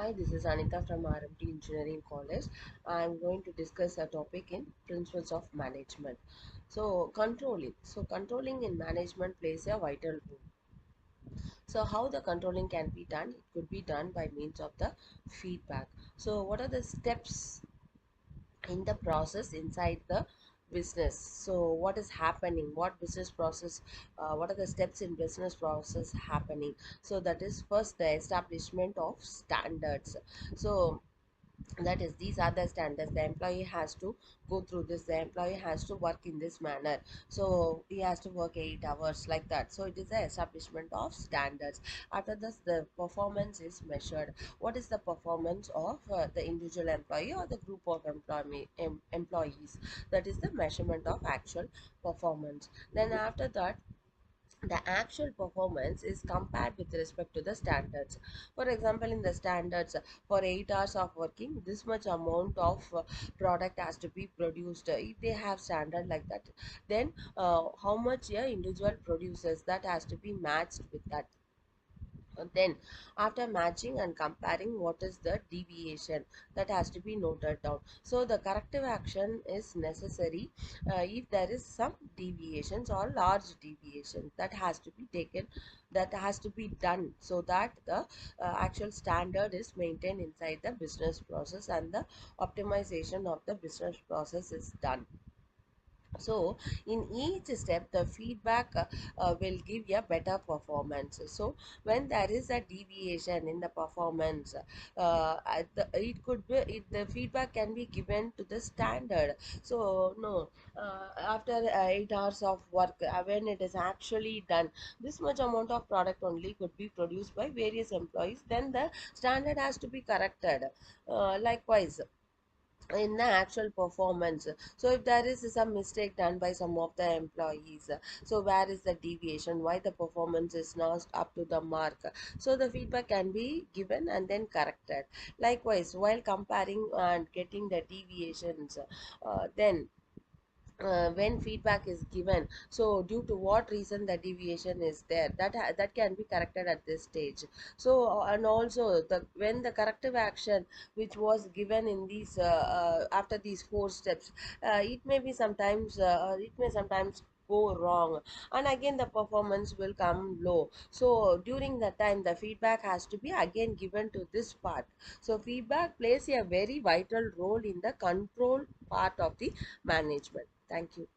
Hi, this is Anita from RMT Engineering College. I'm going to discuss a topic in principles of management. Controlling in management plays a vital role. So, how the controlling can be done? It could be done by means of the feedback. So, what are the steps in the process inside the business? So what is happening, what business process, what are the steps in business process happening? So that is first the establishment of standards. So that is, these are the standards. The employee has to go through this, the employee has to work in this manner, so he has to work 8 hours, like that. So it is the establishment of standards. After this, the performance is measured. What is the performance of the individual employee or the group of employees? That is the measurement of actual performance. Then after that, the actual performance is compared with respect to the standards. For example, in the standards, for 8 hours of working, this much amount of product has to be produced. If they have standard like that, then how much a individual produces, that has to be matched with that. Then after matching and comparing, what is the deviation, that has to be noted down. So the corrective action is necessary if there is some deviations or large deviations, that has to be taken, that has to be done, so that the actual standard is maintained inside the business process and the optimization of the business process is done. So in each step, the feedback will give you a better performance. So when there is a deviation in the performance, it could be, the feedback can be given to the standard. So no, after 8 hours of work, when it is actually done, this much amount of product only could be produced by various employees, then the standard has to be corrected. Likewise, in the actual performance, so if there is some mistake done by some of the employees, so where is the deviation, why the performance is not up to the mark, so the feedback can be given and then corrected. Likewise, while comparing and getting the deviations, then when feedback is given, so due to what reason the deviation is there, that can be corrected at this stage. So and also, the when the corrective action which was given in these after these 4 steps, it may sometimes go wrong, and again the performance will come low. So during that time, the feedback has to be again given to this part. So feedback plays a very vital role in the control part of the management. Thank you.